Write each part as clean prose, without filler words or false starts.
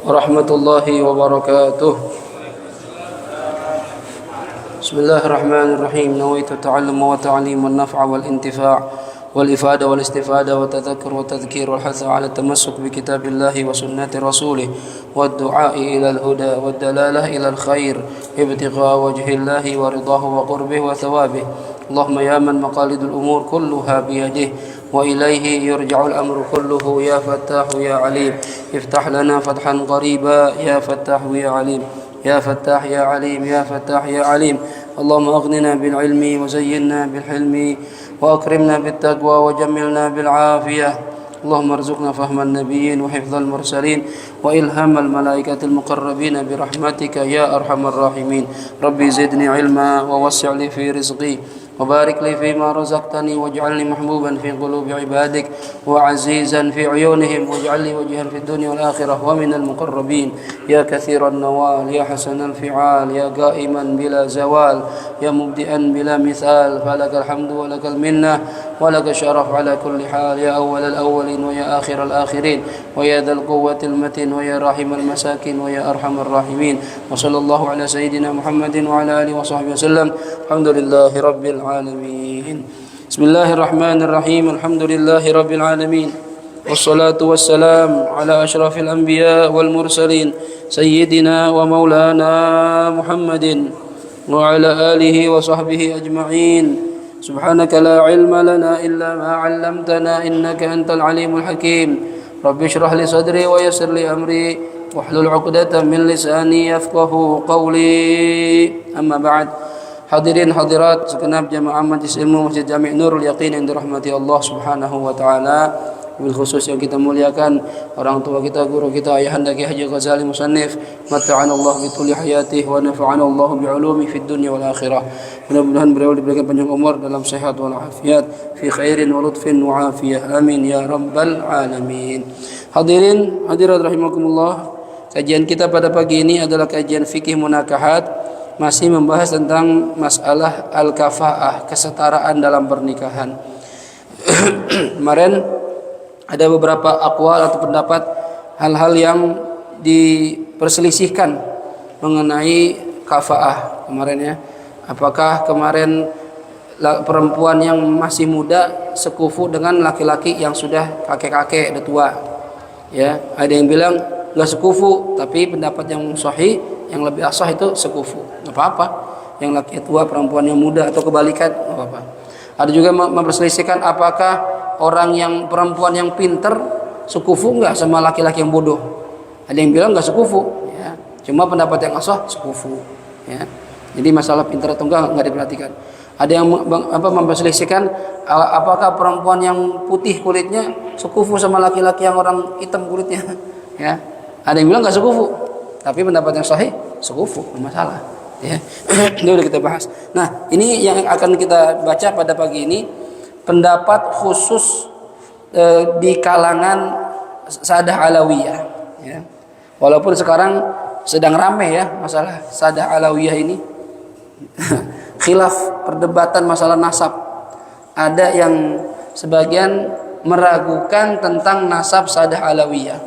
ورحمة الله وبركاته. بسم الله الرحمن الرحيم. نويت التعلم والتعليم والنفع والانتفاع والإفادة والاستفادة والتذكر والتذكير والحث على التمسك بكتاب الله وسنة رسوله والدعاء إلى الهدى والدلالة إلى الخير ابتغاء وجه الله ورضاه وقربه وثوابه. اللهم يا من مقاليد الأمور كلها بيده وإليه يرجع الأمر كله يا فتاح يا عليم افتح لنا فتحا قريبا يا فتاح يا عليم يا فتاح يا عليم يا فتاح يا عليم. اللهم أغننا بالعلم وزينا بالحلم وأكرمنا بالتقوى وجملنا بالعافية. اللهم ارزقنا فهم النبيين وحفظ المرسلين وإلهام الملائكة المقربين برحمتك يا أرحم الراحمين. ربي زدني علما ووسع لي في رزقي وبارك لي فيما رزقتني واجعلني محبوبا في قلوب عبادك وعزيزا في عيونهم واجعل لي وجها في الدنيا والآخرة ومن المقربين يا كثير النوال يا حسن الفعال يا قائما بلا زوال يا مبدئا بلا مثال فلك الحمد ولك المنة ولك الشرف على كل حال يا أول الأولين ويا آخر الآخرين ويا ذا القوة المتين ويا راحم المساكين ويا أرحم الراحمين. وصلى الله على سيدنا محمد وعلى آله وصحبه وسلم. الحمد لله رب العالمين. بسم الله الرحمن الرحيم. الحمد لله رب العالمين والصلاة والسلام على أشرف الأنبياء والمرسلين سيدنا ومولانا محمد وعلى آله وصحبه أجمعين. سبحانك لا علم لنا إلا ما علمتنا إنك أنت العليم الحكيم. رب اشرح لي صدري ويسر لي أمري واحلل عقدة من لساني يفقه قولي. أما بعد. Hadirin hadirat segenap jamaah Majelis Ilmu Masjid Jami' Nurul Yaqin yang dirahmati Allah Subhanahu wa taala. Bil khusus yang kita muliakan orang tua kita, guru kita, ayahanda Ki Haji Ghazali Musannif, mata'ana Allah bi tuli hayatihi wa nafa'ana Allah bi ulumi fid dunya wal akhirah. Mudah-mudahan beliau diberikan panjang umur dalam sehat wal afiat fi khairin wa lutfin wa afiyah. Amin ya rabbal alamin. Hadirin hadirat rahimakumullah, kajian kita pada pagi ini adalah kajian fikih munakahat, masih membahas tentang masalah al-kafa'ah, kesetaraan dalam pernikahan. Kemarin ada beberapa aqwal atau pendapat hal-hal yang diperselisihkan mengenai kafa'ah kemarin ya. Apakah kemarin perempuan yang masih muda sekufu dengan laki-laki yang sudah kakek-kakek, udah tua? Ya, ada yang bilang enggak sekufu, tapi pendapat yang sahih yang lebih asah itu sekufu. Enggak apa-apa. Yang laki tua, perempuan yang muda atau kebalikan, enggak apa-apa. Ada juga memperselisihkan apakah orang yang perempuan yang pinter sekufu enggak sama laki-laki yang bodoh. Ada yang bilang enggak sekufu, ya. Cuma pendapat yang asah sekufu, ya. Jadi masalah pinter atau enggak diperhatikan. Ada yang memperselisihkan apakah perempuan yang putih kulitnya sekufu sama laki-laki yang orang hitam kulitnya, ya. Ada yang bilang enggak sekufu, tapi pendapat yang sahih sekufu, bermasalah, ya. Ini udah kita bahas. Nah, ini yang akan kita baca pada pagi ini, pendapat khusus di kalangan Sadah Alawiyah, ya. Walaupun sekarang sedang ramai ya masalah Sadah Alawiyah ini. Khilaf, perdebatan masalah nasab. Ada yang sebagian meragukan tentang nasab Sadah Alawiyah.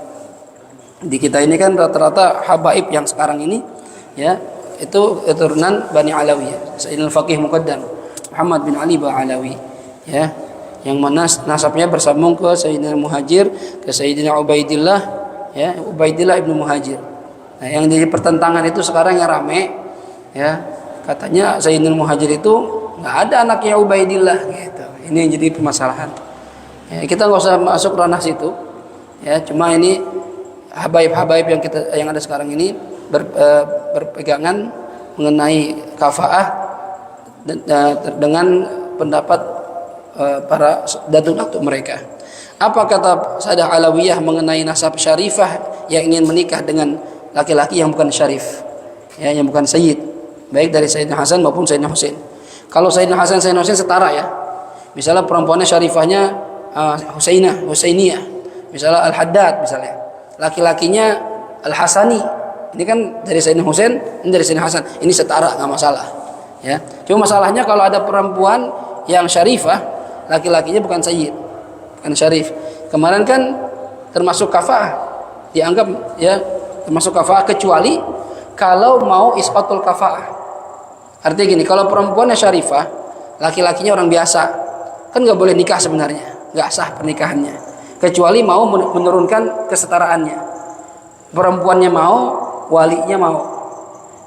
Di kita ini kan rata-rata habaib yang sekarang ini, ya, itu keturunan Bani Alawiyah. Sayyidina Faqih Muqaddam Muhammad bin Ali Ba'alawi, ya, yang mana nasabnya bersambung ke Sayyidina Muhajir, ke Sayyidina Ubaidillah, ya, Ubaidillah ibnu Muhajir. Nah, yang jadi pertentangan itu sekarang yang rame, ya, katanya Sayyidina Muhajir itu nggak ada anaknya Ubaidillah, gitu. Ini yang jadi permasalahan. Ya, kita nggak usah masuk ranah situ, ya. Cuma ini habaib-habaib yang ada sekarang ini berpegangan mengenai kafa'ah dengan pendapat para datuk-datuk mereka. Apa kata Sadah Alawiyah mengenai nasab syarifah yang ingin menikah dengan laki-laki yang bukan syarif, ya, yang bukan sayyid, baik dari Sayyidina Hasan maupun Sayyidina Husain. Kalau Sayyidina Hasan, Sayyidina Husain setara ya. Misalnya perempuannya syarifahnya Husainiyah, misalnya Al-Haddad misalnya. Laki-lakinya Al-Hasani. Ini kan dari Sayyidina Husain, ini dari Sayyidina Hasan. Ini setara, enggak masalah. Ya. Cuma masalahnya kalau ada perempuan yang syarifah, laki-lakinya bukan sayyid, bukan syarif. Kemarin kan termasuk kafa'ah, dianggap ya termasuk kafaah kecuali kalau mau isqatul kafaah. Artinya gini, kalau perempuannya syarifah, laki-lakinya orang biasa, kan nggak boleh nikah sebenarnya, nggak sah pernikahannya, kecuali mau menurunkan kesetaraannya. Perempuannya mau, walinya mau.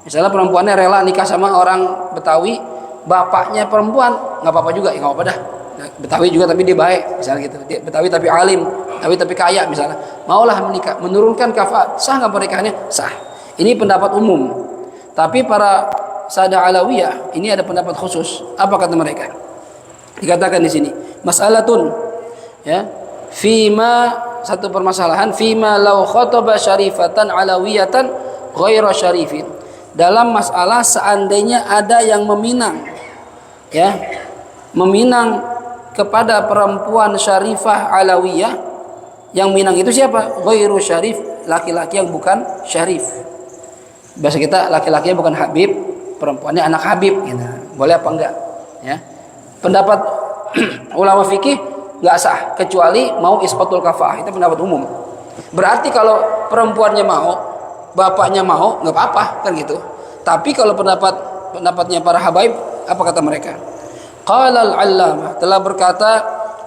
Misalnya perempuannya rela nikah sama orang Betawi, bapaknya perempuan nggak apa-apa juga, ya nggak apa-apa dah. Betawi juga tapi dia baik, misalnya gitu. Dia Betawi tapi alim, Betawi tapi kaya misalnya. Maulah menikah, menurunkan kafaah, sah nggak pernikahannya? Sah. Ini pendapat umum. Tapi para Sada Alawiyah ini ada pendapat khusus. Apa kata mereka? Dikatakan di sini, mas'alatun, ya, fima, satu permasalahan, fima law khataba syarifatan alawiyatan ghaira syarifin. Dalam masalah seandainya ada yang meminang, ya, meminang kepada perempuan syarifah alawiyah, yang minang itu siapa? Ghairu syarif, laki-laki yang bukan syarif. Bahasa kita laki-lakinya bukan Habib, perempuannya anak Habib, gitu. Boleh apa enggak? Ya. Pendapat ulama fikih enggak sah kecuali mau isqatul kafaah, itu pendapat umum. Berarti kalau perempuannya mau, bapaknya mau, enggak apa-apa, kan gitu. Tapi kalau pendapatnya para habaib, apa kata mereka? Qala al-allamah, telah berkata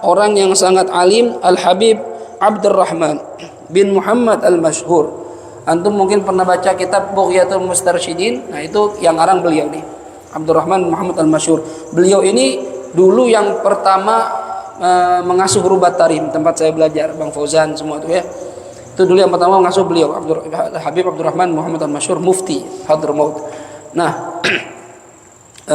orang yang sangat alim, Al-Habib Abdurrahman bin Muhammad al-Mashhur. Antum mungkin pernah baca kitab Bughyatul Mustarsyidin. Nah, itu yang ngarang beliau nih, Abdurrahman Muhammad al-Mashhur. Beliau ini dulu yang pertama mengasuh Rubat Tarim, tempat saya belajar, Bang Fauzan semua itu ya. Itu dulu yang pertama mengasuh beliau, Habib Abdurrahman Muhammad al-Mashhur, mufti Hadramaut. Nah,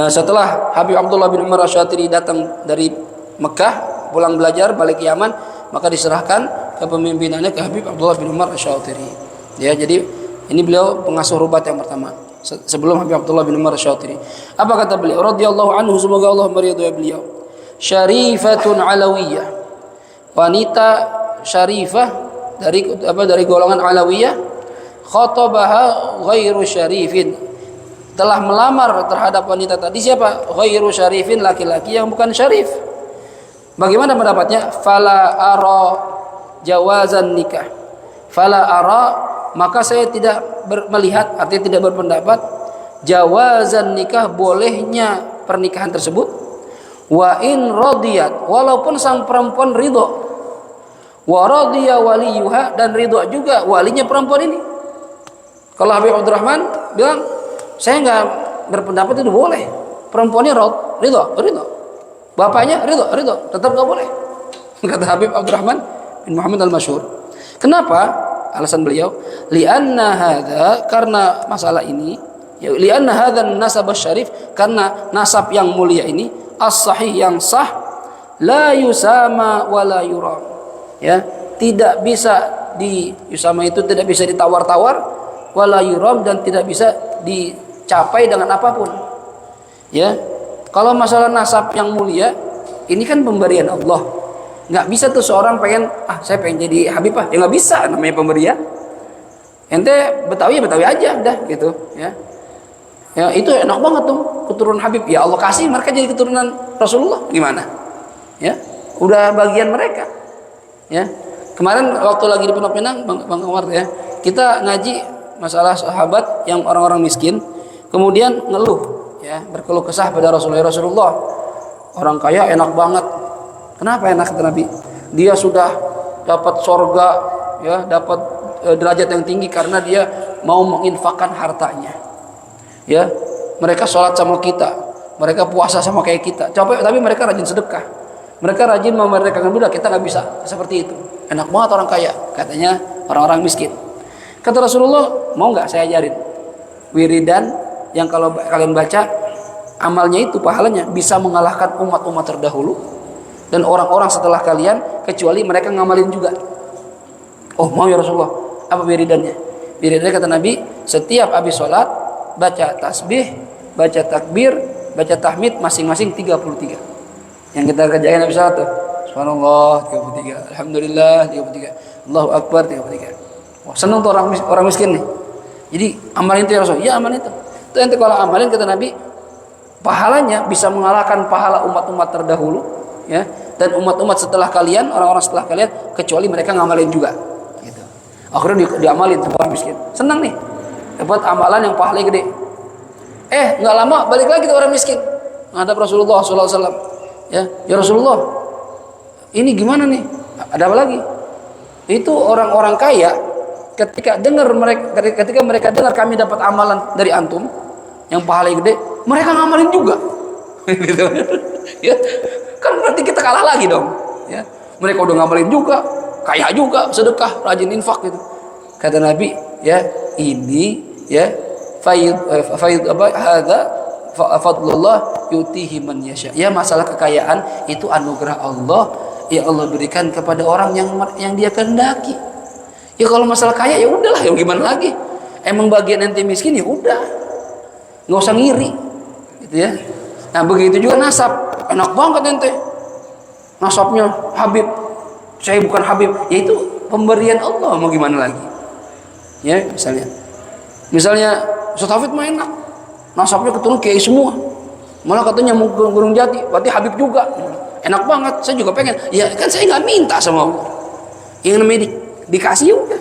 setelah Habib Abdullah bin Umar Asy-Syatiri datang dari Mekah, pulang belajar, balik ke Yaman, maka diserahkan kepemimpinannya ke Habib Abdullah bin Umar Asy-Syatiri. Ya, jadi ini beliau pengasuh Rubat yang pertama sebelum Habib Abdullah bin Umar Asy-Syatiri. Apa kata beliau? Radhiyallahu anhu, semoga Allah meridhai beliau. Syarifatun alawiyah, wanita syarifah dari golongan alawiyah, khatabaha ghairu syarifin, telah melamar terhadap wanita tadi siapa? Ghairu syarifin, laki-laki yang bukan syarif. Bagaimana pendapatnya? Fala ara jawazan nikah. Fala ara, maka saya tidak melihat, artinya tidak berpendapat jawazan nikah, bolehnya pernikahan tersebut. Wa in radiyat, walaupun sang perempuan ridho. Wa radiya waliyuha, dan ridho juga walinya perempuan ini. Kalau Habib Abdurrahman bilang, saya nggak berpendapat itu boleh. Perempuannya ridho. Bapaknya ridho, tetap nggak boleh. Kata Habib Abdurrahman bin Muhammad al-Mashhur. Kenapa? Alasan beliau, li'anna hadza, karena masalah ini, ya, li'anna hadzal nasab syarif, karena nasab yang mulia ini, as-sahih yang sah, la yusama wa la yuram. Ya, tidak bisa yusama itu tidak bisa ditawar-tawar, wala yuram, dan tidak bisa dicapai dengan apapun. Ya, kalau masalah nasab yang mulia ini kan pemberian Allah, nggak bisa tuh seorang pengen, saya pengen jadi Habib, ya nggak bisa, namanya pemberian. Ente Betawi aja dah gitu, ya. Ya itu enak banget tuh keturunan Habib, ya Allah kasih mereka jadi keturunan Rasulullah, gimana? Ya, udah bagian mereka. Ya, kemarin waktu lagi di Pondok Pinang, Bang Umar ya, kita ngaji masalah sahabat yang orang-orang miskin, kemudian ngeluh, ya, berkeluh kesah pada Rasulullah, orang kaya enak banget. Kenapa enak, kata Nabi? Dia sudah dapat sorga, ya, dapat derajat yang tinggi karena dia mau menginfakkan hartanya. Ya, mereka sholat sama kita, mereka puasa sama kayak kita, tapi mereka rajin sedekah, mereka rajin memerdekakan budak. Kita nggak bisa seperti itu. Enak banget orang kaya, katanya orang-orang miskin. Kata Rasulullah, mau nggak saya ajarin wiridan yang kalau kalian baca amalnya itu pahalanya bisa mengalahkan umat-umat terdahulu dan orang-orang setelah kalian, kecuali mereka ngamalin juga. Oh, mau ya Rasulullah. Apa wiridannya? Wiridannya kata Nabi, setiap habis sholat baca tasbih, baca takbir, baca tahmid masing-masing 33. Yang kita kerjain habis sholat tuh, subhanallah 33, alhamdulillah 33, Allahu akbar 33. Wah, senang tuh orang miskin nih. Jadi amalin itu ya Rasul. Ya, amalin itu. Itu nanti kalau amalin, kata Nabi, pahalanya bisa mengalahkan pahala umat-umat terdahulu, ya, dan umat-umat setelah kalian, orang-orang setelah kalian, kecuali mereka ngamalin juga. Gitu. Akhirnya diamalin tuh orang miskin. Senang nih. Dapat amalan yang pahalanya gede. Nggak lama balik lagi tuh orang miskin. Ngadap Rasulullah SAW. Ya Rasulullah, ini gimana nih? Ada apa lagi? Itu orang-orang kaya ketika mereka dengar kami dapat amalan dari antum yang pahalanya gede, mereka ngamalin juga. Gitu. Ya. Kan berarti kita kalah lagi dong. Ya. Mereka udah ngamalin juga, kaya juga, sedekah, rajin infak gitu. Kata Nabi, ya, ini ya faid apa hadza fadlullah yutihi man yasha. Ya, masalah kekayaan itu anugerah Allah yang Allah berikan kepada orang yang dia kehendaki. Ya kalau masalah kaya ya udahlah, ya gimana lagi? Emang bagian ente miskin ya udah. Enggak usah ngiri. Gitu ya. Nah, begitu juga nasab. Enak banget ente. Nasabnya Habib. Saya bukan Habib. Ya itu pemberian Allah, mau gimana lagi? Ya, misalnya Ustaz Hafid mah enak. Nasabnya keturunan kiai semua. Malah katanya mau Gunung Jati, berarti Habib juga. Enak banget, saya juga pengen. Ya kan saya nggak minta sama Allah. Yang namanya dikasih udah.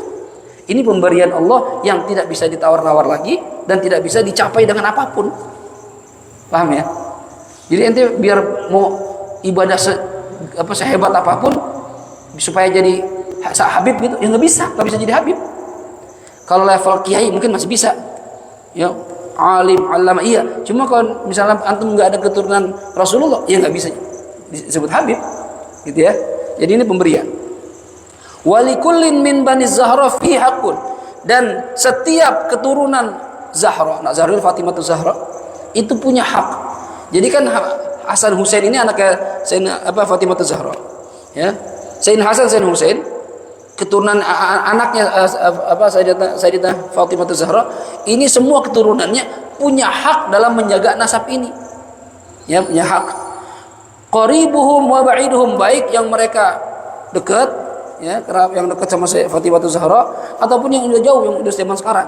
Ini pemberian Allah yang tidak bisa ditawar-nawar lagi dan tidak bisa dicapai dengan apapun. Paham ya? Jadi ente biar mau ibadah sehebat apapun supaya jadi Habib gitu, ya nggak bisa jadi Habib. Kalau level kiai mungkin masih bisa. Ya, alim, alama iya. Cuma kalau misalnya antum nggak ada keturunan Rasulullah, ya nggak bisa disebut Habib, gitu ya. Jadi ini pemberian. Walikullin min bani Zahra fi haqqun, dan setiap keturunan Zahra, anak Zahra Fatimah Zahra itu punya hak. Jadi kan Hasan Husain ini anaknya Fatimah Zahra, ya. Sayyidina Hasan Sayyidina Husain keturunan anaknya Sayyidah Fatimah Zahra, ini semua keturunannya punya hak dalam menjaga nasab ini. Ya, punya hak. Qaribuhum wa ba'iduhum, baik yang mereka dekat, ya, yang dekat sama Fatimah Zahra ataupun yang udah jauh, yang udah zaman sekarang.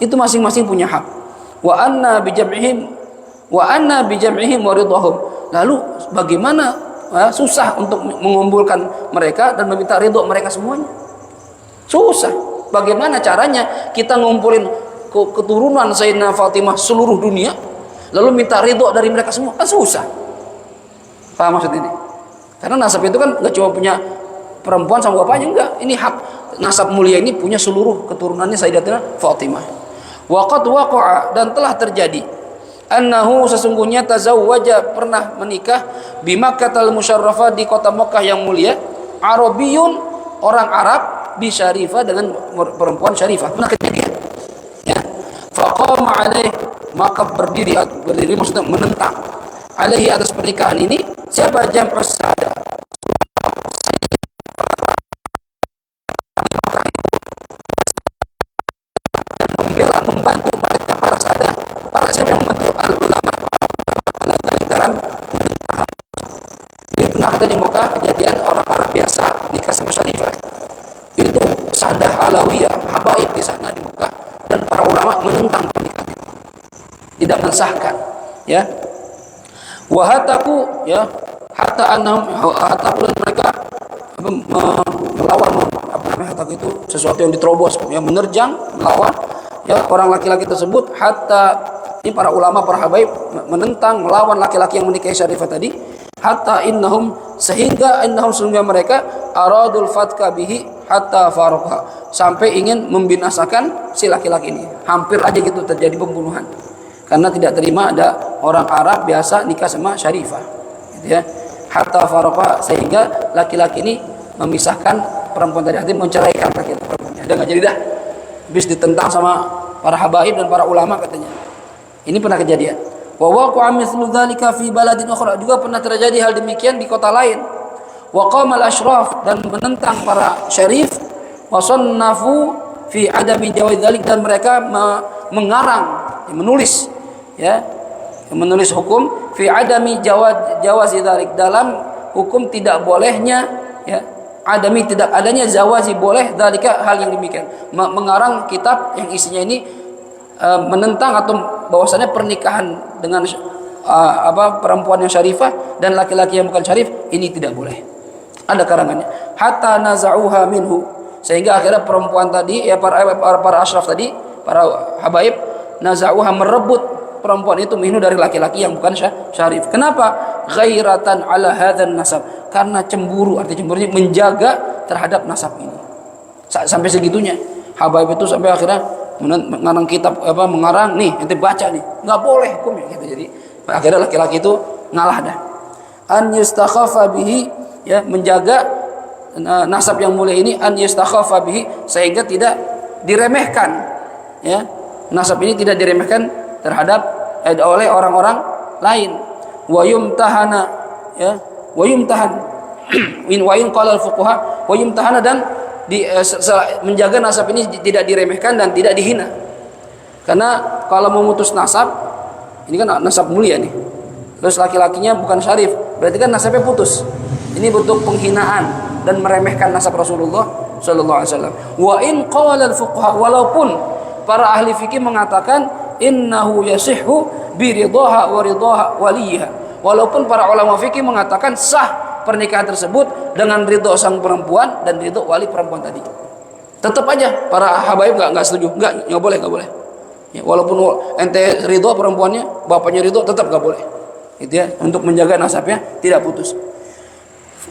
Itu masing-masing punya hak. Wa anna bi jam'ihim wa ridhahum. Lalu bagaimana susah untuk mengumpulkan mereka dan meminta ridho mereka semuanya. Susah. Bagaimana caranya kita ngumpulin keturunan Sayyidina Fatimah seluruh dunia lalu minta ridho dari mereka semua? Kan susah. Paham maksud ini? Karena nasab itu kan nggak cuma punya perempuan sama bapaknya, enggak. Ini hak nasab mulia ini punya seluruh keturunannya Sayyidatina Fatimah. Waqad waqa'a, dan telah terjadi annahu sesungguhnya tazawwaja pernah menikah bi Makkahal Musyarrafah di kota Makkah yang mulia, Arabiyun orang Arab bi Syarifah dengan perempuan Syarifah. Pernah kejadian. Ya. Faqama alaih, maka berdiri maksudnya menentang alaihi atas pernikahan ini siapa? Jam'us sada, membantu mereka para sada, para siapa yang membantu al-ulama dalam ini. Pernah ada di Mekah kejadian orang-orang biasa nikah sama Syarifah, itu sadah alawiyah habaib di sana di Mekah, dan para ulama menentang pernikahan itu, tidak mensahkan, ya. Wahataku, ya, hatta mereka melawan, hataku itu sesuatu yang diterobos, ya, menerjang, melawan, ya, orang laki-laki tersebut. Hatta, ini para ulama, para habaib menentang, melawan laki-laki yang menikahi Syarifah tadi. Hatta sehingga sehingga mereka aradul fatka bihi hatta faraqha, sampai ingin membinasakan si laki-laki ini. Hampir aja gitu terjadi pembunuhan karena tidak terima ada orang Arab biasa nikah sama Syarifah, gitu ya. Hatta faraqha, sehingga laki-laki ini memisahkan perempuan tadi, artinya menceraikan laki-laki perempuannya. Udah nggak jadi dah, habis ditentang sama para habaib dan para ulama katanya. Ini pernah kejadian. Wa waqa'a mithlu dzalika fi baladin ukhra, juga pernah terjadi hal demikian di kota lain. Wa qamal asyraf, dan menentang para syarif. Wa sannafu fi adami jawaz dzalik, dan mereka mengarang, menulis, ya, menulis hukum fi adami jawaz dzalik, dalam hukum tidak bolehnya, ya, adami tidak adanya zawazi boleh dzalika hal yang demikian. Mengarang kitab yang isinya ini menentang atau bahwasanya pernikahan dengan perempuan yang syarifah dan laki-laki yang bukan syarif ini tidak boleh. Ada karangannya. Hatta naza'uha minhu, Sehingga akhirnya perempuan tadi ya para asyraf tadi, para habaib nazauha merebut perempuan itu minhu dari laki-laki yang bukan syarif. Kenapa? Ghairatan ala hadzal nasab. Karena cemburu, arti cemburunya menjaga terhadap nasab ini. Sampai segitunya. Habaib itu sampai akhirnya mengarang kitab mengarang nih, ente baca nih. Enggak boleh hukumnya gitu. Jadi akhirnya laki-laki itu ngalah dah. An yustakhafa bihi, ya, menjaga nasab yang mulia ini, an yustakhafa bihi, sehingga tidak diremehkan, ya. Nasab ini tidak diremehkan terhadap oleh orang-orang lain. Wa yumtahana, ya, wa yumtahan wa in qala al-fuqaha wa yumtahana, dan menjaga nasab ini tidak diremehkan dan tidak dihina. Karena kalau memutus nasab, ini kan nasab mulia nih, terus laki-lakinya bukan syarif, berarti kan nasabnya putus. Ini bentuk penghinaan dan meremehkan nasab Rasulullah sallallahu alaihi wasallam. Wa in qala al-fuqaha, walaupun para ahli fikih mengatakan innahu yasihhu bi ridaha wa ridaha waliha, walaupun para ulama fikih mengatakan sah pernikahan tersebut dengan ridho sang perempuan dan ridho wali perempuan tadi. Tetap aja para habaib enggak setuju, enggak boleh. Ya, walaupun ente ridho perempuannya, bapaknya ridho, tetap enggak boleh. Itu ya, untuk menjaga nasabnya tidak putus.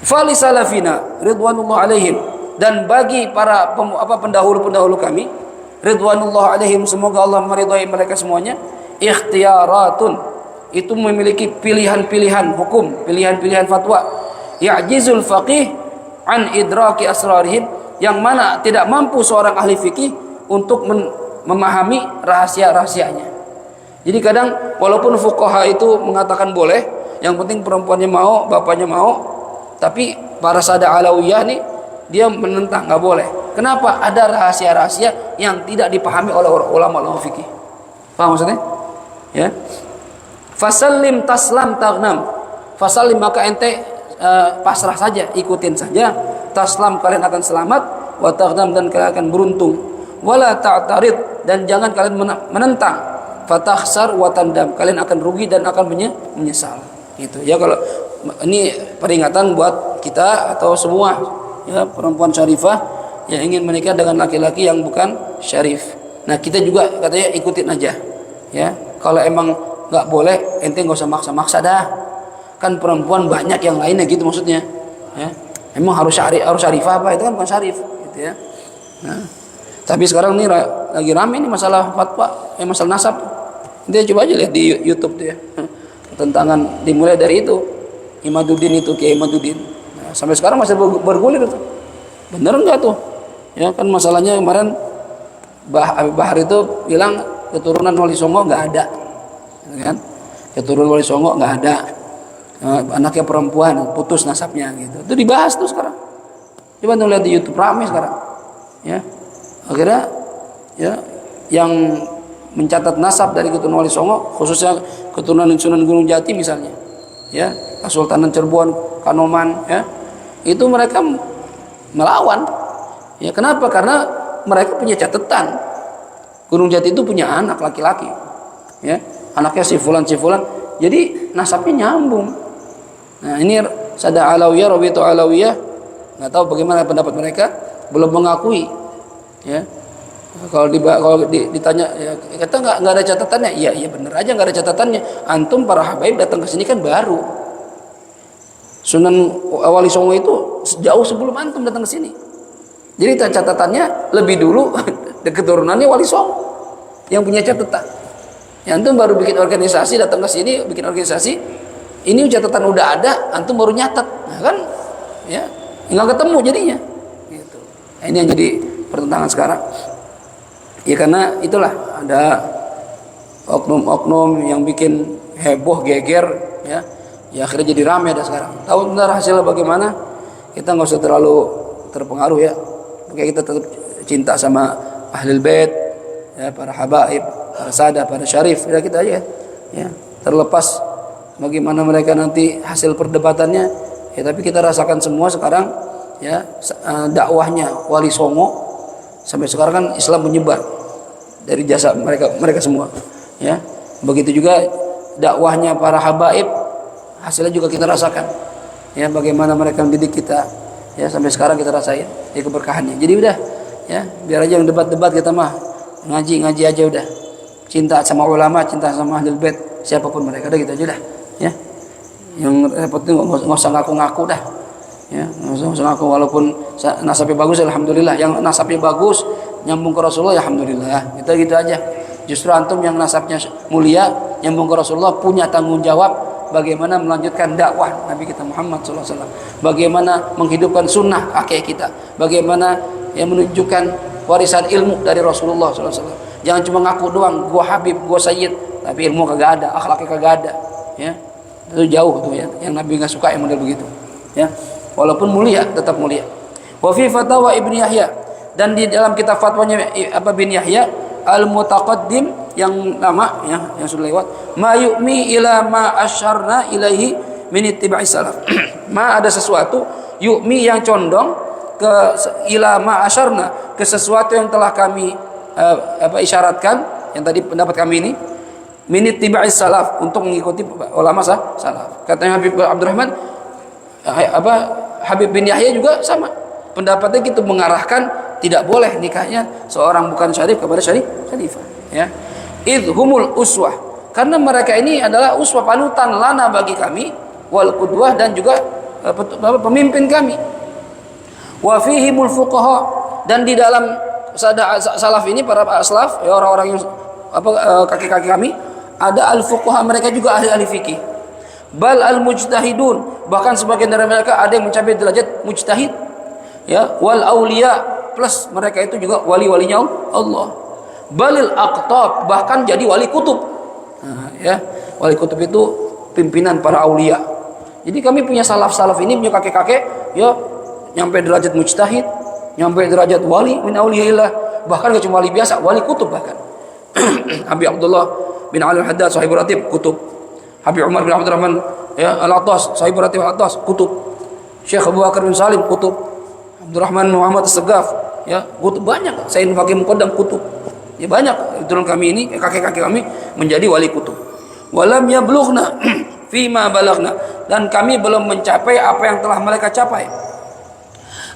Fali salafina ridwanullah alaihim, dan bagi para pendahulu-pendahulu kami ridwanullah alaihim, semoga Allah meridhai mereka semuanya, ikhtiyaratun, itu memiliki pilihan-pilihan hukum, pilihan-pilihan fatwa, ya'jizul faqih an idraki asrarihim, yang mana tidak mampu seorang ahli fikih untuk memahami rahasia-rahasianya. Jadi kadang walaupun fuqaha itu mengatakan boleh, yang penting perempuannya mau, bapaknya mau, tapi para sada alawiyah nih dia menentang, nggak boleh. Kenapa? Ada rahasia-rahasia yang tidak dipahami oleh ulama-ulama fikih. Paham maksudnya? Ya. Fasallim taslam tagnam. Fasallim, maka ente pasrah saja, ikutin saja. Taslam, kalian akan selamat. Wa tagnam, dan kalian akan beruntung. Wala ta'tarid, dan jangan kalian menentang. Fatakhsar wa tandam, kalian akan rugi dan akan menyesal. Gitu. Ya, kalau ini peringatan buat kita atau semua, ya, perempuan syarifah yang ingin menikah dengan laki-laki yang bukan syarif. Nah, kita juga katanya ikutin aja, ya. Kalau emang nggak boleh, ente nggak usah maksa-maksa dah. Kan perempuan banyak yang lainnya gitu maksudnya, ya. Emang harus syarifah apa? Itu kan bukan syarif, gitu ya. Nah, tapi sekarang nih lagi rame nih masalah fatwa, masalah nasab. Dia coba aja lihat di YouTube tuh, ya. Tentangan dimulai dari itu, Imaduddin itu, Kiai Imaduddin. Nah, sampai sekarang masih bergulir tuh. Bener enggak tuh? Ya kan masalahnya kemarin Bahar itu bilang keturunan Wali Songo nggak ada, kan? Keturunan Wali Songo nggak ada, anaknya perempuan, putus nasabnya gitu. Itu dibahas tuh sekarang. Coba tuh lihat di YouTube, ramai sekarang. Ya, akhirnya ya yang mencatat nasab dari keturunan Wali Songo, khususnya keturunan Sunan Gunung Jati misalnya, ya, Kesultanan Cirebon, Kanoman, ya, itu mereka melawan. Ya, kenapa? Karena mereka punya catatan Gunung Jati itu punya anak laki-laki, ya, anaknya si fulan, jadi nasabnya nyambung. Nah, ini Sada Alawiyah, Rabi'atu Alawiyah, nggak tahu bagaimana pendapat mereka, belum mengakui, ya. Kalau ditanya, ya, kata nggak ada catatannya, iya bener aja nggak ada catatannya. Antum para habaib datang ke sini kan baru. Sunan Wali Songo itu jauh sebelum antum datang ke sini. Jadi catatannya lebih dulu keturunannya Wali Songo yang punya catatan. Ya, antum baru bikin organisasi, datang ke sini bikin organisasi. Ini catatan udah ada, antum baru nyatat. Nah, kan, ya nggak ketemu jadinya. Gitu. Nah, ini yang jadi pertentangan sekarang. Ya karena itulah ada oknum-oknum yang bikin heboh, geger, ya. Ya akhirnya jadi ramai dah sekarang. Tahu benar hasilnya bagaimana? Kita nggak usah terlalu terpengaruh, ya. Oke, kita tetap cinta sama ahlul bait, ya, para habaib, para sadah, para syarif, ya kita aja, ya. Terlepas bagaimana mereka nanti hasil perdebatannya, ya, tapi kita rasakan semua sekarang, ya, dakwahnya Wali Songo sampai sekarang kan Islam menyebar dari jasa mereka semua, ya. Begitu juga dakwahnya para habaib, hasilnya juga kita rasakan, ya, bagaimana mereka mendidik kita, Ya, sampai sekarang kita rasain ya keberkahannya. Jadi udah ya, biar aja yang debat-debat kita mah ngaji aja udah. Cinta sama ulama, cinta sama ahlul bait, siapapun mereka, udah gitu aja dah. Ya. Yang repot itu nggak usah ngaku-ngaku dah. Ya, nggak usah ngaku walaupun nasabnya bagus alhamdulillah. Yang nasabnya bagus nyambung ke Rasulullah ya alhamdulillah. Kita gitu aja. Justru antum yang nasabnya mulia nyambung ke Rasulullah punya tanggung jawab bagaimana melanjutkan dakwah Nabi kita Muhammad SAW, bagaimana menghidupkan sunnah kakek kita, bagaimana yang menunjukkan warisan ilmu dari Rasulullah SAW. Jangan cuma ngaku doang, gua Habib, gua Sayyid, tapi ilmu kagak ada, akhlaknya kagak ada. Ya, itu jauh tuh ya. Yang Nabi nggak suka yang model begitu. Ya, walaupun mulia tetap mulia. Wa fi fatawa Ibnu Yahya, dan di dalam kitab fatwanya bin Yahya al-mutaqaddim yang lama ya, yang sudah lewat, ma yu'mi ila ma asyarna ilaihi min ittiba'i salaf. Ma ada sesuatu yu'mi yang condong ke ila ma asyarna, ke sesuatu yang telah kami isyaratkan, yang tadi pendapat kami ini min ittiba'i salaf, untuk mengikuti ulama salaf. Katanya Habib Abdurrahman Habib bin Yahya juga sama pendapatnya gitu, mengarahkan tidak boleh nikahnya seorang bukan syarif kepada syarifah ya. Idhumul uswah, karena mereka ini adalah uswah, panutan lana bagi kami, wal qudwah, dan juga pemimpin kami. Wa fihimul fuqaha, dan di dalam salaf ini para aslaf ya, orang-orang yang kaki-kaki kami, ada al fuqaha, mereka juga ahli fikih. Bal al mujtahidun, bahkan sebagian dari mereka ada yang mencapai derajat mujtahid ya. Wal auliya, plus mereka itu juga wali-walinya Allah. Balil aqtab, bahkan jadi wali kutub. Nah, ya, wali kutub itu pimpinan para aulia. Jadi kami punya salaf-salaf ini, punya kakek-kakek ya, nyampe derajat mujtahid, nyampe derajat wali min auliyaillah, bahkan gak cuma wali biasa, wali kutub bahkan. Habib Abdullah bin Ali Al-Haddad sahibul ratib kutub. Habib Umar bin Abdurrahman ya Al-Attas sahibul ratib Al-Attas kutub. Syekh Abu Bakar bin Salim kutub. Abdurrahman Muhammad As-Segaf ya kutub, banyak. Sayyid Fakih Muqaddam kutub. Ya banyak turun kami ini, kakek-kakek kami menjadi wali kutub. Walam yablughna fima balaghna, dan kami belum mencapai apa yang telah mereka capai.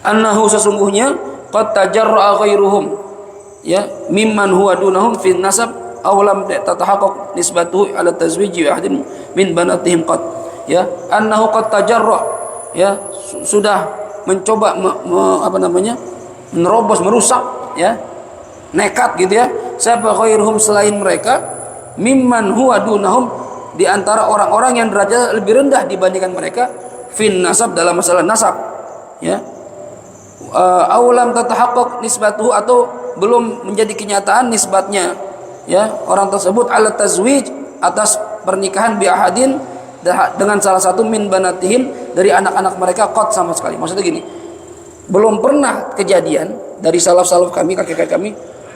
Annahu, sesungguhnya, qad tajarra'a ghairuhum ya mimman huwa dunahum fi nasab aw lam tatahaqqaq nisbatuhu ala tazwiji wa ahadin min banatihim qad ya. Annahu qad tajarra, ya sudah mencoba menerobos, merusak ya, nekat gitu ya, siapa ghairuhum, selain mereka, mimman huwa dunahum, di antara orang-orang yang derajat lebih rendah dibandingkan mereka, fin nasab, dalam masalah nasab ya, aulam tatahaqqaq nisbatuhu, atau belum menjadi kenyataan nisbatnya ya, orang tersebut ala tazwij, atas pernikahan bi ahadin, dengan salah satu min banatihim, dari anak-anak mereka, qad, sama sekali. Maksudnya gini, belum pernah kejadian dari salaf-salaf kami, kakek-kakek kami,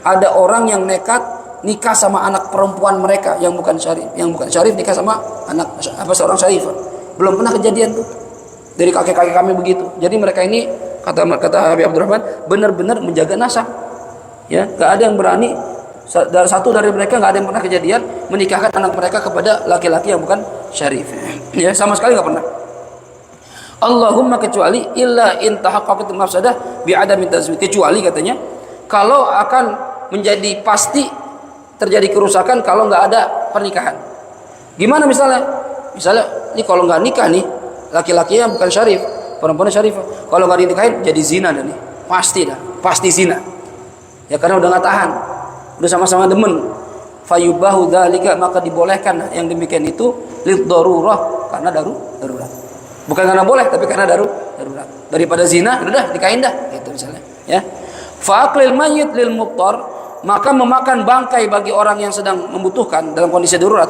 ada orang yang nekat nikah sama anak perempuan mereka yang bukan syarif nikah sama anak seorang syarifah. Belum pernah kejadian tuh dari kakek-kakek kami begitu. Jadi mereka ini, kata Habib Abdurrahman, benar-benar menjaga nasab ya. Gak ada yang berani, satu dari mereka gak ada yang pernah kejadian menikahkan anak mereka kepada laki-laki yang bukan syarif ya, sama sekali gak pernah. Allahumma, kecuali illa in tahaqqaqat mafsadah bi adami tazwij, kecuali katanya kalau akan menjadi pasti terjadi kerusakan kalau nggak ada pernikahan. Gimana misalnya ini kalau nggak nikah nih, laki-lakinya bukan syarif, perempuannya syarifah, kalau nggak dinikahin jadi zina dah nih, pasti zina ya, karena udah nggak tahan, udah sama-sama demen. Fayubahu dzalika, maka dibolehkan yang demikian itu lid darurah, karena darurat, bukan karena boleh tapi karena darurat. Daripada zina udah nikahin dah gitu misalnya ya. Fa'aqlil mayyit lil muttar, maka memakan bangkai bagi orang yang sedang membutuhkan dalam kondisi darurat.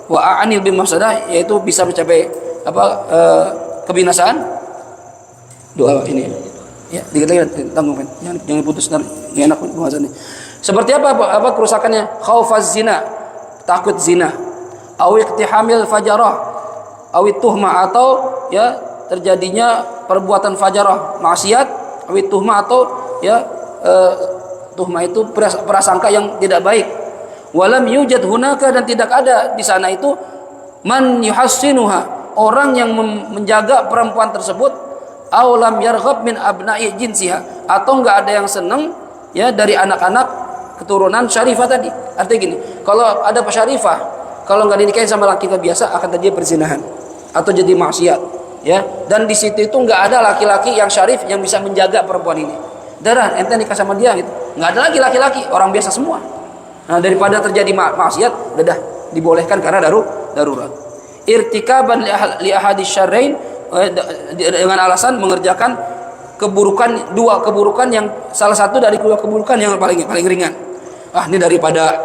Wa a'anil bil mafsadah, yaitu bisa mencapai kebinasaan. Doa ini ya, dikit lagi tanggung kan, jangan putus, enggak enak pembahasannya. Seperti apa kerusakannya? Khaufaz zina, takut zina, aw iqtihamil fajarah, aw tuhma, atau ya terjadinya perbuatan fajarah, maksiat, aw tuhma, atau ya tuhma itu prasangka yang tidak baik. Walam yujad hunaka, dan tidak ada di sana itu man yuhassinuha, orang yang menjaga perempuan tersebut Aw lam yarghab min abna'i jinsiha, atau enggak ada yang senang ya dari anak-anak keturunan syarifah tadi. Artinya gini, kalau ada syarifah, kalau enggak dinikahin sama laki-laki biasa akan terjadi perzinahan atau jadi maksiat, ya. Dan di situ itu enggak ada laki-laki yang syarif yang bisa menjaga perempuan ini. Darah ente nikah sama dia gitu. Enggak ada lagi laki-laki, orang biasa semua. Nah, daripada terjadi maksiat, udah dibolehkan karena darurat. Irtikaban li ahadis syarrain, dengan alasan mengerjakan keburukan, dua keburukan yang salah satu dari dua keburukan yang paling ringan. Ini daripada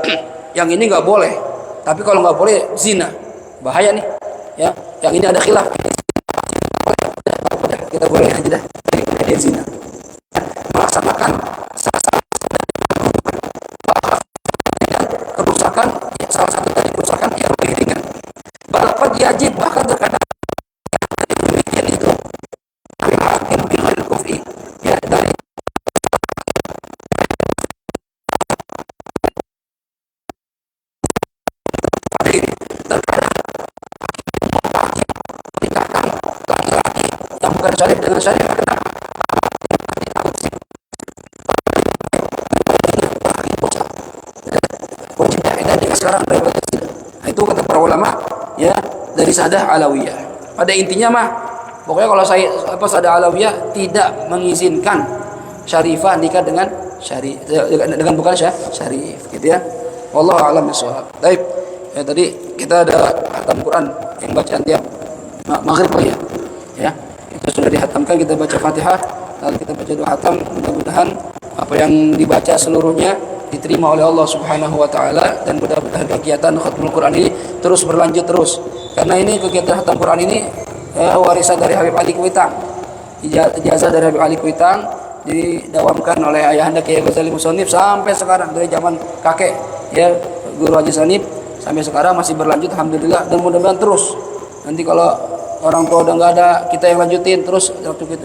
yang ini nggak boleh, tapi kalau nggak boleh zina bahaya nih ya. Yang ini ada khilaf, kita boleh aja dah dia zina, melaksanakan kerusakan, salah satu dari kerusakan yang lebih ringan. Bahkan diajib, bahkan terkadang demikian itu hakim bil kufri, ya, dari terkadang nikahkan laki-laki yang bukan syarif dengan syarif karena wajibnya dan sekarang itu kata para ulama ya dari Sadah Alawiyah. Pada intinya mah pokoknya kalau saya Sadah Alawiyah tidak mengizinkan syarifah nikah dengan syarif, dengan bukan syarif gitu ya. Wallahu a'lam bishawab. Baik. Ya, tadi kita ada hatam Quran yang bacaan tiap maghrib ya. Ya. Itu sudah dihatamkan, kita baca Fatihah, lalu kita baca dua hatam, mudah-mudahan apa yang dibaca seluruhnya diterima oleh Allah Subhanahu wa taala, dan mudah-mudahan kegiatan khatmul Quran ini terus berlanjut terus. Karena ini kegiatan khatam Quran ini warisan dari Habib Ali Kuitang. Ijazah dari Habib Ali Kuitang didawamkan oleh ayahanda Kiai Ghazali Musonif sampai sekarang, dari zaman kakek ya Guru Haji Sanib sampai sekarang masih berlanjut alhamdulillah, dan mudah-mudahan terus. Nanti kalau orang tua udah nggak ada, kita yang lanjutin terus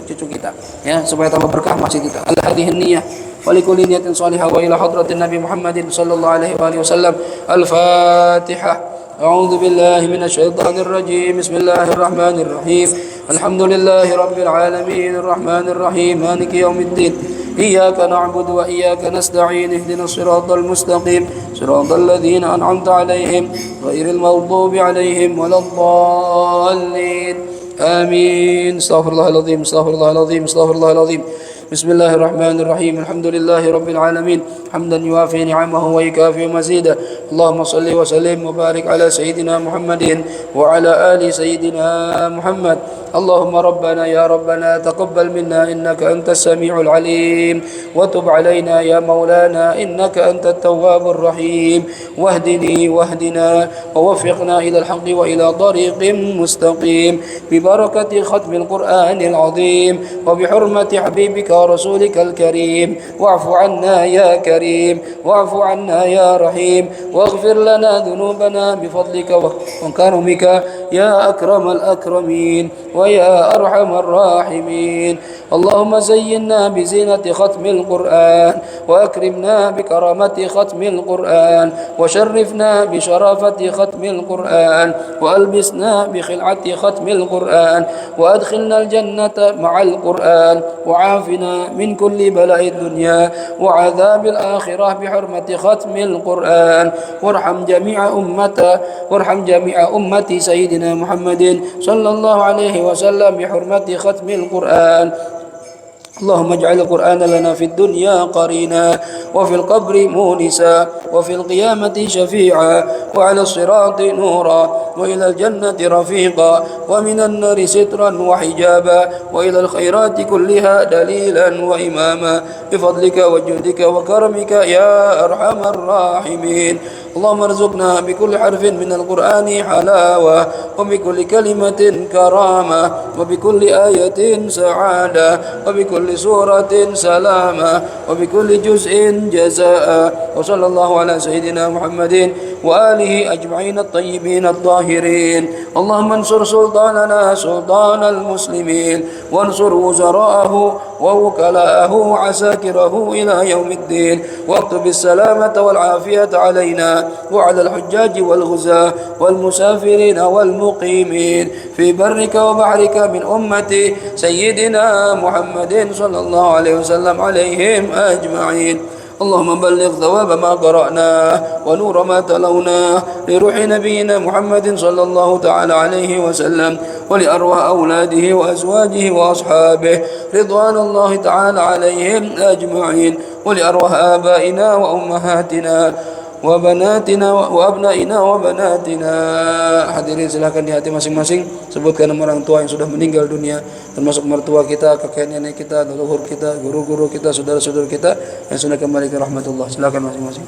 cucu kita ya, supaya tambah berkah masih kita. Al-hadhihi niyah wa likulli niyatin shalihah wa ila hadratin Nabi Muhammadin sallallahu alaihi wa alihi wasallam. Al-Fatihah. أعوذ بالله من الشيطان الرجيم. بسم الله الرحمن الرحيم. الحمد لله رب العالمين الرحمن الرحيم مالك يوم الدين إياك نعبد وإياك نستعين اهدنا الصراط المستقيم صراط الذين أنعمت عليهم غير المغضوب عليهم ولا الضالين آمين. استغفر الله العظيم استغفر الله العظيم استغفر الله العظيم. بسم الله الرحمن الرحيم. الحمد لله رب العالمين حمدا يوافي نعمه ويكافئ مزيدا. اللهم صل وسلم وبارك على سيدنا محمد وعلى آل سيدنا محمد. اللهم ربنا يا ربنا تقبل منا إنك أنت السميع العليم، وتب علينا يا مولانا إنك أنت التواب الرحيم، واهدنا ووفقنا إلى الحق وإلى طريق مستقيم ببركة ختم القرآن العظيم وبحرمة حبيبك ورسولك الكريم. واعف عنا يا كريم واعف عنا يا رحيم، واغفر لنا ذنوبنا بفضلك وكرمك يا أكرم الأكرمين ويا أرحم الراحمين. اللهم زينا بزينة ختم القرآن، وأكرمنا بكرامة ختم القرآن، وشرفنا بشرافة ختم القرآن، وألبسنا بخلعة ختم القرآن، وأدخلنا الجنة مع القرآن، وعافنا من كل بلاء الدنيا وعذاب الآخرة بحرمة ختم القرآن. وارحم جميع أمة سيدنا محمد صلى الله عليه وسلم بحرمة ختم القرآن. اللهم اجعل القرآن لنا في الدنيا قرينا، وفي القبر مونسا، وفي القيامة شفيعا، وعلى الصراط نورا، وإلى الجنة رفيقا، ومن النار سترا وحجابا، وإلى الخيرات كلها دليلا وإماما بفضلك وجودك وكرمك يا أرحم الراحمين. اللهم ارزقنا بكل حرف من القرآن حلاوة، وبكل كلمة كرامة، وبكل آية سعادة، وبكل سورة سلامة، وبكل جزء جزاء. وصلى الله على سيدنا محمد وآله أجمعين الطيبين الطاهرين. اللهم انصر سلطاننا سلطان المسلمين، وانصر وزراءه ووكلاءه وعساكره إلى يوم الدين، واكتب السلامة والعافية علينا وعلى الحجاج والغزاة والمسافرين والمقيمين في برك وبحرك من أمة سيدنا محمد صلى الله عليه وسلم عليهم أجمعين. اللهم بلغ ثواب ما قرأناه ونور ما تلوناه لروح نبينا محمد صلى الله تعالى عليه وسلم، ولأرواح أولاده وأزواجه وأصحابه رضوان الله تعالى عليهم أجمعين، ولأرواح آبائنا وأمهاتنا وبناتنا وأبنائنا وبناتنا. Hadirin silakan di hati masing-masing sebutkan nama orang tua yang sudah meninggal dunia, termasuk mertua kita, kakek nenek kita, leluhur kita, guru-guru kita, saudara-saudara kita yang sudah kembali ke rahmatullah. Silakan masing-masing.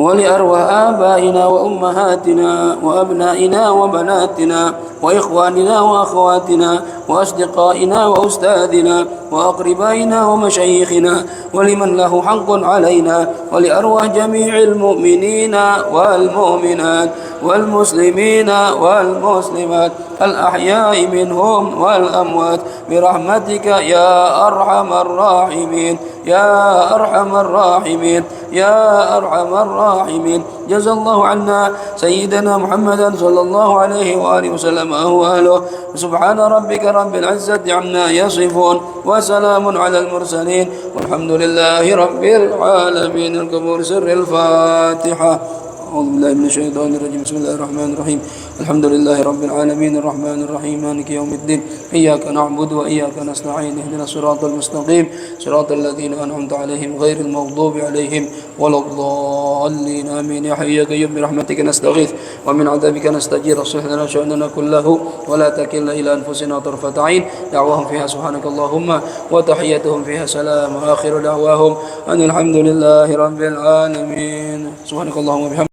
ولأرواح آبائنا وأمهاتنا وأبنائنا وبناتنا وإخواننا وأخواتنا وأصدقائنا وأستاذنا وأقربائنا ومشايخنا ولمن له حق علينا، ولأرواح جميع المؤمنين والمؤمنات والمسلمين والمسلمات الأحياء منهم والأموات برحمتك يا أرحم الراحمين يا أرحم الراحمين يا أرحم الراحمين. جزا الله عنا سيدنا محمدا صلى الله عليه وآله وسلم أهواله. سبحان ربك رب العزة عما يصفون وسلام على المرسلين والحمد لله رب العالمين. القبول سر الفاتحة. أعوذ بالله من الشيطان الرجيم. بسم الله الرحمن الرحيم. الحمد لله رب العالمين الرحمن الرحيم مالك يوم الدين. إياك نعبد وإياك نستعين. اهدنا الصراط المستقيم صراط الذين أنعمت عليهم غير المغضوب عليهم ولا الضالين آمين. يا حي يا قيوم برحمتك نستغيث ومن عذابك نستجير. اصلح لنا شأننا كله ولا تكلنا إلى أنفسنا طرفة عين. دعواهم فيها سبحانك اللهم وتحيتهم فيها سلام وآخر دعواهم أن الحمد لله رب العالمين. سبحانك اللهم وبحمدك.